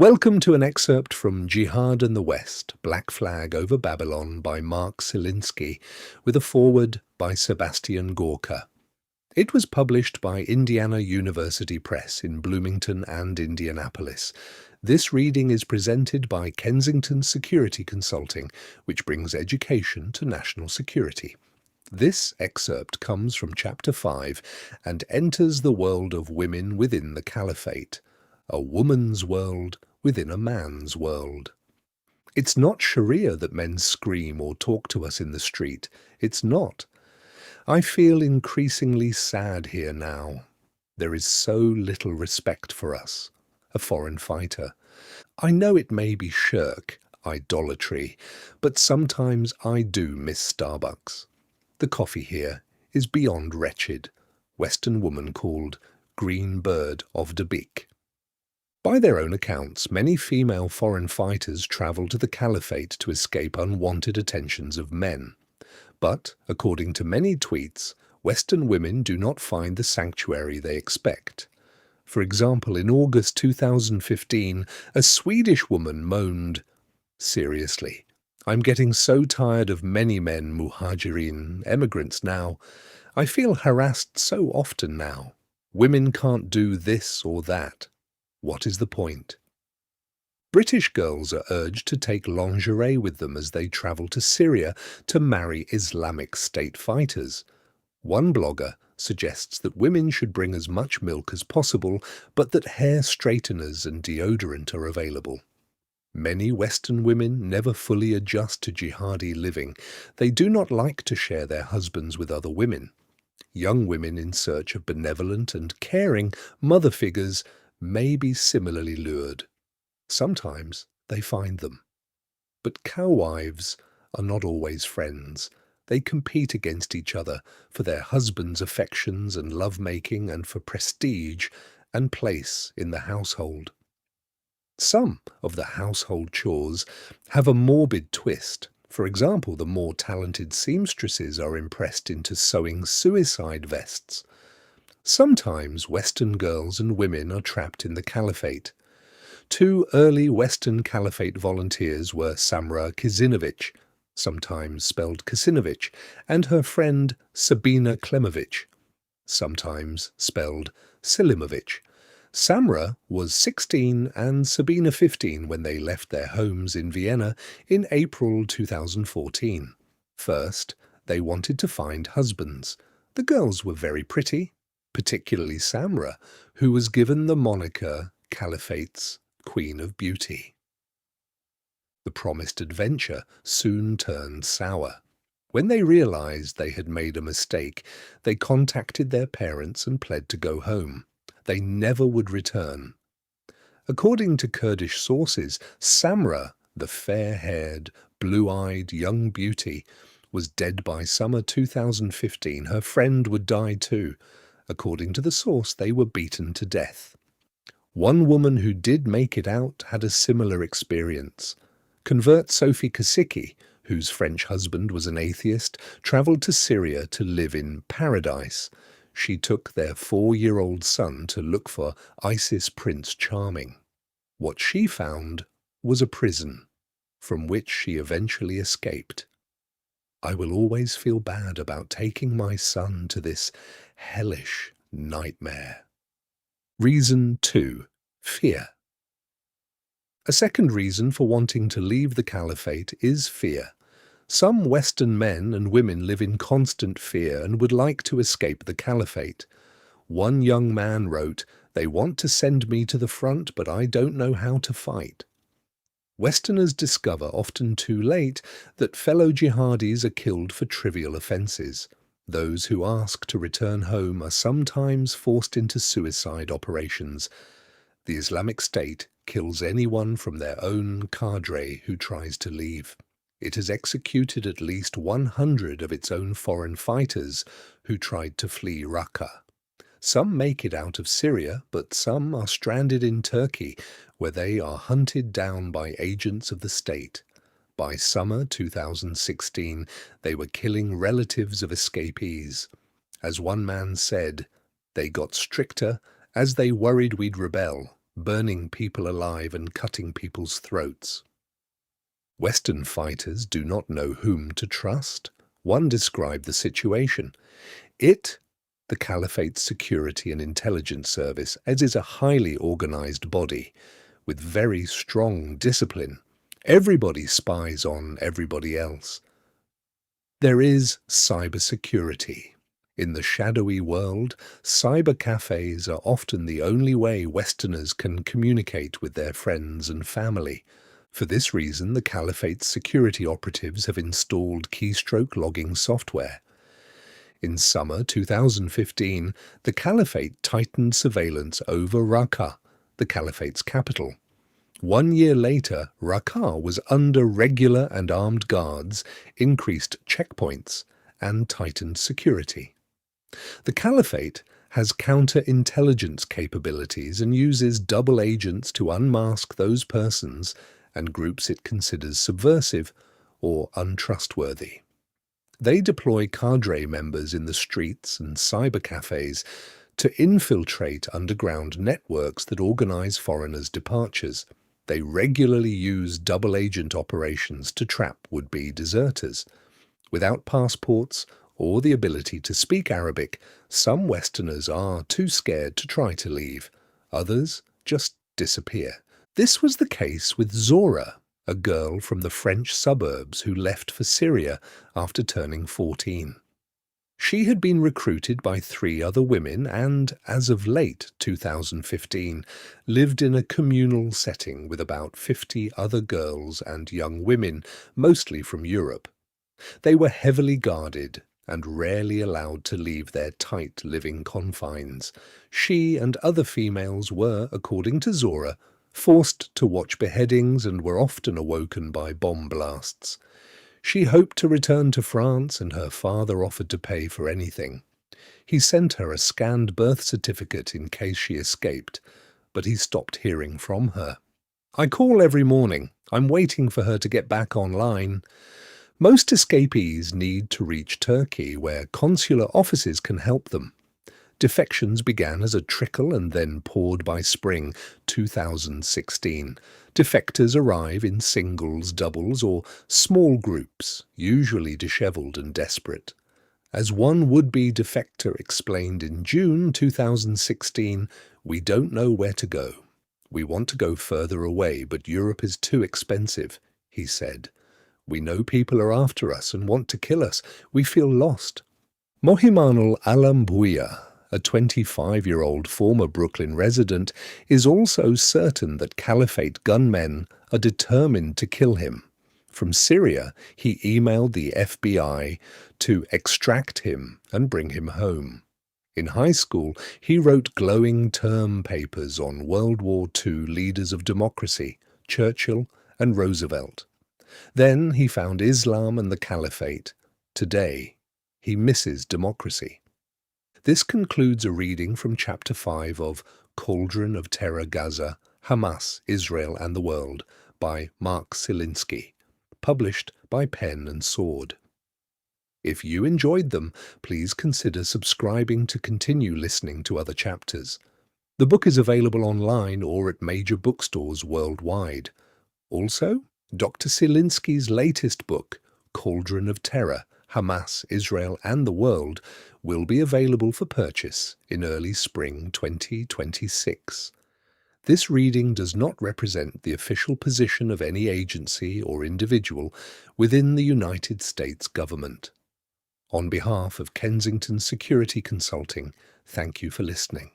Welcome to an excerpt from Jihad and the West, Black Flag over Babylon by Mark Selinsky, with a foreword by Sebastian Gorka. It was published by Indiana University Press in Bloomington and Indianapolis. This reading is presented by Kensington Security Consulting, which brings education to national security. This excerpt comes from Chapter 5 and enters the world of women within the Caliphate, a woman's world within a man's world. It's not Sharia that men scream or talk to us in the street. It's not. I feel increasingly sad here now. There is so little respect for us, a foreign fighter. I know it may be shirk, idolatry, but sometimes I do miss Starbucks. The coffee here is beyond wretched. Western woman called GreenBirdofDabiq. By their own accounts, many female foreign fighters travel to the Caliphate to escape unwanted attentions of men. But, according to many tweets, Western women do not find the sanctuary they expect. For example, in August 2015, a Swedish woman moaned, "Seriously, I'm getting so tired of many men, muhajirin, emigrants now. I feel harassed so often now. Women can't do this or that. What is the point?" British girls are urged to take lingerie with them as they travel to Syria to marry Islamic State fighters. One blogger suggests that women should bring as much milk as possible, but that hair straighteners and deodorant are available. Many Western women never fully adjust to jihadi living. They do not like to share their husbands with other women. Young women in search of benevolent and caring mother figures may be similarly lured. Sometimes they find them. But cowives are not always friends. They compete against each other for their husbands' affections and lovemaking and for prestige and place in the household. Some of the household chores have a morbid twist. For example, the more talented seamstresses are impressed into sewing suicide vests. Sometimes Western girls and women are trapped in the Caliphate. Two early Western Caliphate volunteers were Samra Kizinovich, sometimes spelled Kasinovich, and her friend Sabina Klemovich, sometimes spelled Selimovich. Samra was 16 and Sabina 15 when they left their homes in Vienna in April 2014. First, they wanted to find husbands. The girls were very pretty, particularly Samra, who was given the moniker Caliphate's Queen of Beauty. The promised adventure soon turned sour. When they realized they had made a mistake, they contacted their parents and pled to go home. They never would return. According to Kurdish sources, Samra, the fair-haired, blue-eyed young beauty, was dead by summer 2015. Her friend would die too. According to the source, they were beaten to death. One woman who did make it out had a similar experience. Convert Sophie Kasicki, whose French husband was an atheist, travelled to Syria to live in paradise. She took their 4-year-old son to look for ISIS Prince Charming. What she found was a prison, from which she eventually escaped. I will always feel bad about taking my son to this hellish nightmare. Reason 2. Fear. A second reason for wanting to leave the Caliphate is fear. Some Western men and women live in constant fear and would like to escape the Caliphate. One young man wrote, "They want to send me to the front, but I don't know how to fight." Westerners discover, often too late, that fellow jihadis are killed for trivial offences. Those who ask to return home are sometimes forced into suicide operations. The Islamic State kills anyone from their own cadre who tries to leave. It has executed at least 100 of its own foreign fighters who tried to flee Raqqa. Some make it out of Syria, but some are stranded in Turkey, where they are hunted down by agents of the state. By summer 2016, they were killing relatives of escapees. As one man said, "They got stricter as they worried we'd rebel. burning people alive and cutting people's throats. Western fighters do not know whom to trust. One described the situation. The Caliphate's security and intelligence service, as is a highly organized body with very strong discipline. Everybody spies on everybody else. There is cybersecurity. In the shadowy world, cyber cafes are often the only way Westerners can communicate with their friends and family. For this reason, the Caliphate's security operatives have installed keystroke logging software. In summer 2015, the Caliphate tightened surveillance over Raqqa, the Caliphate's capital. 1 year later, Raqqa was under regular and armed guards, increased checkpoints, and tightened security. The Caliphate has counterintelligence capabilities and uses double agents to unmask those persons and groups it considers subversive or untrustworthy. They deploy cadre members in the streets and cyber cafes to infiltrate underground networks that organize foreigners' departures. They regularly use double agent operations to trap would-be deserters. Without passports or the ability to speak Arabic, some Westerners are too scared to try to leave. Others just disappear. This was the case with Zora, a girl from the French suburbs who left for Syria after turning 14. She had been recruited by 3 other women and, as of late 2015, lived in a communal setting with about 50 other girls and young women, mostly from Europe. They were heavily guarded and rarely allowed to leave their tight living confines. She and other females were, according to Zora, forced to watch beheadings and were often awoken by bomb blasts. She hoped to return to France, and her father offered to pay for anything. He sent her a scanned birth certificate in case she escaped, but he stopped hearing from her. "I call every morning. I'm waiting for her to get back online." Most escapees need to reach Turkey, where consular offices can help them. Defections began as a trickle and then poured by spring 2016. Defectors arrive in singles, doubles, or small groups, usually dishevelled and desperate. As one would-be defector explained in June 2016, "We don't know where to go. We want to go further away, but Europe is too expensive," he said. "We know people are after us and want to kill us. We feel lost." Mohimanul Alambuya, a 25-year-old former Brooklyn resident, is also certain that Caliphate gunmen are determined to kill him. From Syria, he emailed the FBI to extract him and bring him home. In high school, he wrote glowing term papers on World War II leaders of democracy, Churchill and Roosevelt. Then he found Islam and the Caliphate. Today, he misses democracy. This concludes a reading from Chapter 5 of Cauldron of Terror Gaza, Hamas, Israel and the World by Mark Selinsky, published by Pen and Sword. If you enjoyed them, please consider subscribing to continue listening to other chapters. The book is available online or at major bookstores worldwide. Also, Dr. Selinsky's latest book, Cauldron of Terror, Hamas, Israel and the World, will be available for purchase in early spring 2026. This reading does not represent the official position of any agency or individual within the United States government. On behalf of Kensington Security Consulting, thank you for listening.